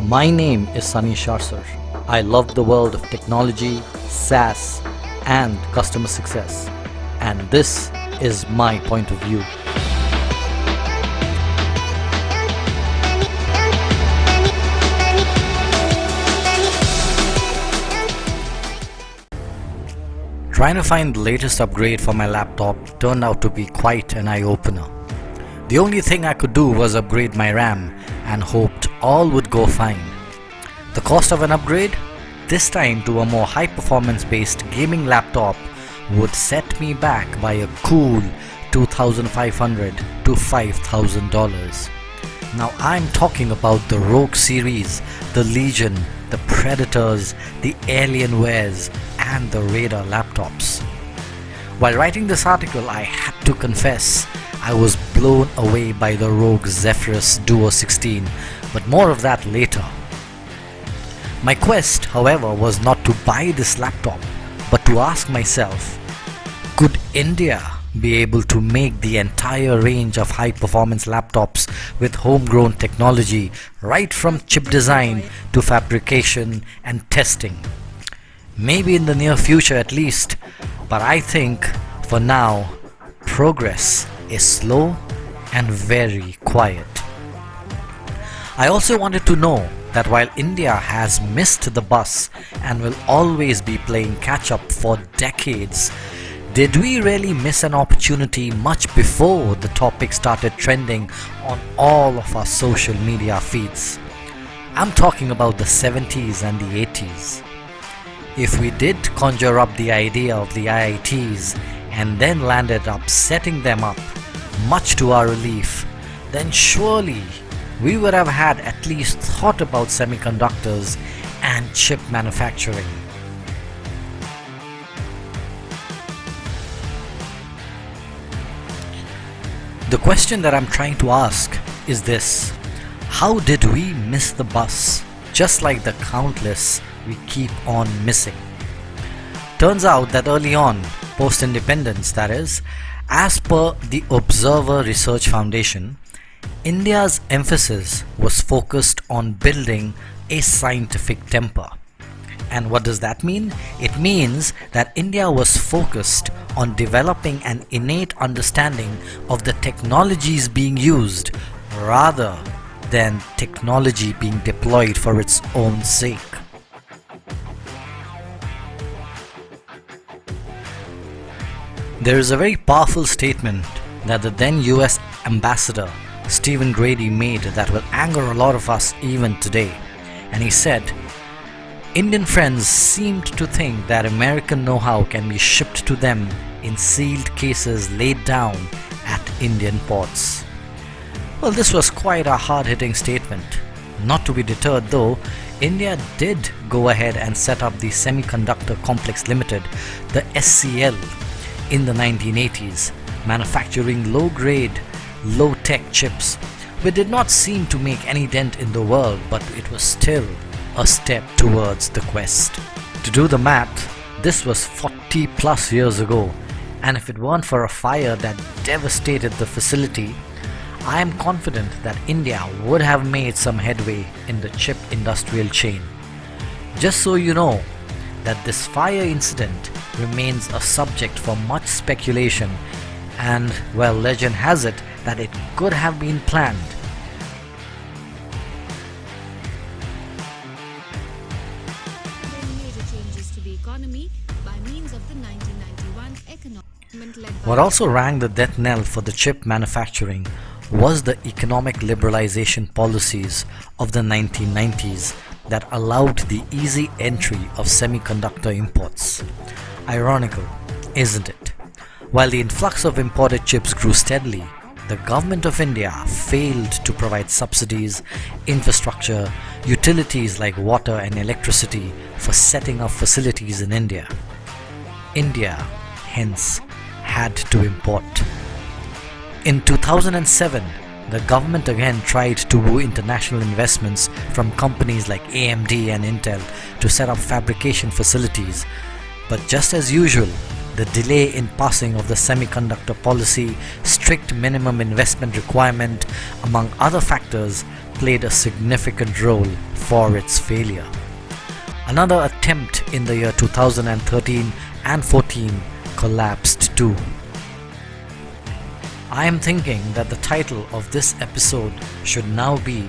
My name is Sunny Sharsar. I love the world of technology, SaaS, and customer success. And this is my point of view. Trying to find the latest upgrade for my laptop turned out to be quite an eye-opener. The only thing I could do was upgrade my RAM and hoped all would go fine. The cost of an upgrade? This time to a more high-performance based gaming laptop would set me back by a cool $2,500 to $5,000. Now I'm talking about the Rogue series, the Legion, the Predators, the Alienwares, and the Raider laptops. While writing this article, I had to confess I was blown away by the Rogue Zephyrus Duo 16, but more of that later. My quest, however, was not to buy this laptop, but to ask myself, could India be able to make the entire range of high-performance laptops with homegrown technology, right from chip design to fabrication and testing? Maybe in the near future at least, but I think for now, progress is slow and very quiet. I also wanted to know that while India has missed the bus and will always be playing catch-up for decades, did we really miss an opportunity much before the topic started trending on all of our social media feeds? I'm talking about the 70s and the 80s. If we did conjure up the idea of the IITs and then landed up setting them up, much to our relief, then surely we would have had at least thought about semiconductors and chip manufacturing. The question that I'm trying to ask is this: how did we miss the bus, just like the countless we keep on missing? Turns out that early on, post-independence that is, as per the Observer Research Foundation, India's emphasis was focused on building a scientific temper. And what does that mean? It means that India was focused on developing an innate understanding of the technologies being used rather than technology being deployed for its own sake. There is a very powerful statement that the then US ambassador Stephen Grady made that will anger a lot of us even today. And he said, Indian friends seemed to think that American know-how can be shipped to them in sealed cases laid down at Indian ports. Well, this was quite a hard-hitting statement. Not to be deterred though, India did go ahead and set up the Semiconductor Complex Limited, the SCL, in the 1980s, manufacturing low-grade, low-tech chips, which did not seem to make any dent in the world, but it was still a step towards the quest. To do the math, this was 40 plus years ago, and if it weren't for a fire that devastated the facility, I am confident that India would have made some headway in the chip industrial chain. Just so you know, that this fire incident remains a subject for much speculation, and well, legend has it that it could have been planned. Major changes to the economy by means of the 1991 economic. What also rang the death knell for the chip manufacturing was the economic liberalization policies of the 1990s that allowed the easy entry of semiconductor imports. Ironical, isn't it? While the influx of imported chips grew steadily, the government of India failed to provide subsidies, infrastructure, utilities like water and electricity for setting up facilities in India. India, hence, had to import. In 2007, the government again tried to woo international investments from companies like AMD and Intel to set up fabrication facilities, but just as usual, the delay in passing of the semiconductor policy, strict minimum investment requirement, among other factors, played a significant role for its failure. Another attempt in the year 2013 and 14 collapsed too. I am thinking that the title of this episode should now be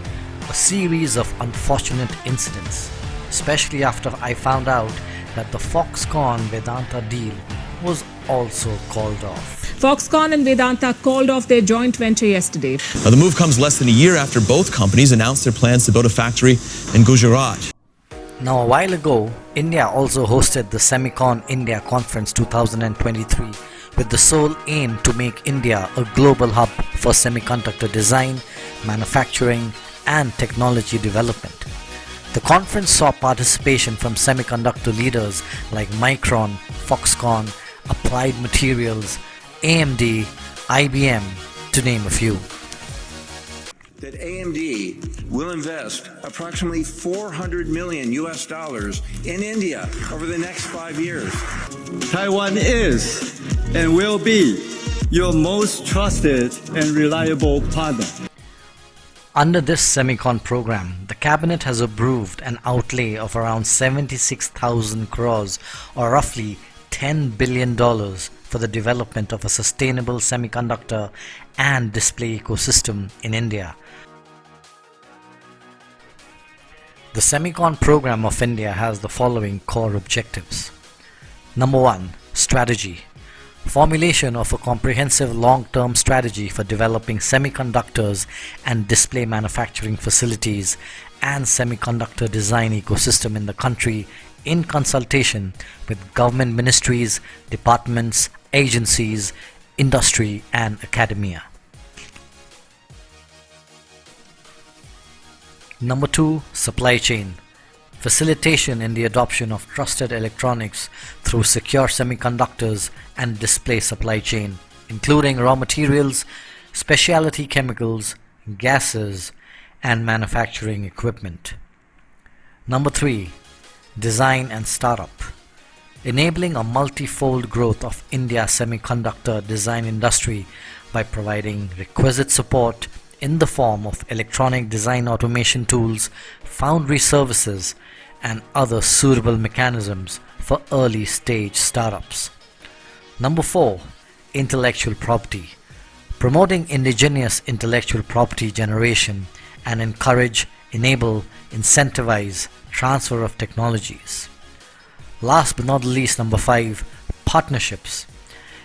a series of unfortunate incidents, especially after I found out that the Foxconn Vedanta deal was also called off. Foxconn and Vedanta called off their joint venture yesterday. Now, the move comes less than a year after both companies announced their plans to build a factory in Gujarat. Now, a while ago, India also hosted the Semicon India Conference 2023 with the sole aim to make India a global hub for semiconductor design, manufacturing, and technology development. The conference saw participation from semiconductor leaders like Micron, Foxconn, Applied Materials, AMD, IBM, to name a few. That AMD will invest approximately $400 million in India over the next 5 years. Taiwan is and will be your most trusted and reliable partner. Under this Semicon program, the cabinet has approved an outlay of around 76,000 crores or roughly $10 billion for the development of a sustainable semiconductor and display ecosystem in India. The Semicon program of India has the following core objectives. Number 1. Strategy. Formulation of a comprehensive long-term strategy for developing semiconductors and display manufacturing facilities and semiconductor design ecosystem in the country in consultation with government ministries, departments, agencies, industry and academia. Number 2. Supply chain. Facilitation in the adoption of trusted electronics through secure semiconductors and display supply chain, including raw materials, specialty chemicals, gases, and manufacturing equipment. Number 3. Design and startup. Enabling a multifold growth of India's semiconductor design industry by providing requisite support in the form of electronic design automation tools, foundry services, and other suitable mechanisms for early stage startups. Number 4. Intellectual property. Promoting indigenous intellectual property generation and encourage, enable, incentivize transfer of technologies. Last but not least, number 5. Partnerships.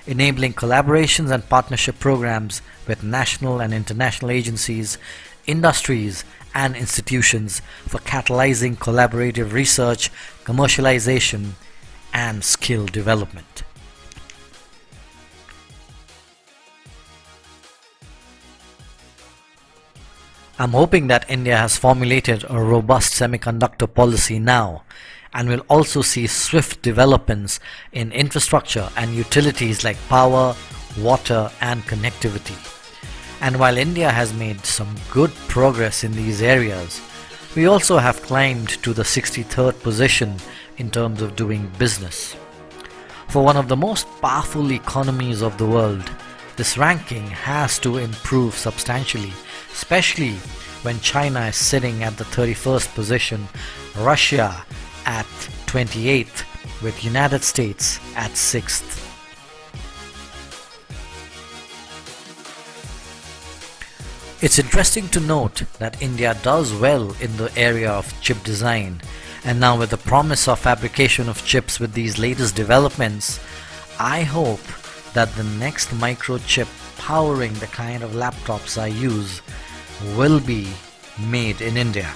Enabling collaborations and partnership programs with national and international agencies, industries, and institutions for catalyzing collaborative research, commercialization, and skill development. I'm hoping that India has formulated a robust semiconductor policy now and will also see swift developments in infrastructure and utilities like power, water, and connectivity. And while India has made some good progress in these areas, we also have climbed to the 63rd position in terms of doing business. For one of the most powerful economies of the world, this ranking has to improve substantially, especially when China is sitting at the 31st position, Russia at 28th, with United States at 6th. It's interesting to note that India does well in the area of chip design, and now with the promise of fabrication of chips with these latest developments, I hope that the next microchip powering the kind of laptops I use will be made in India.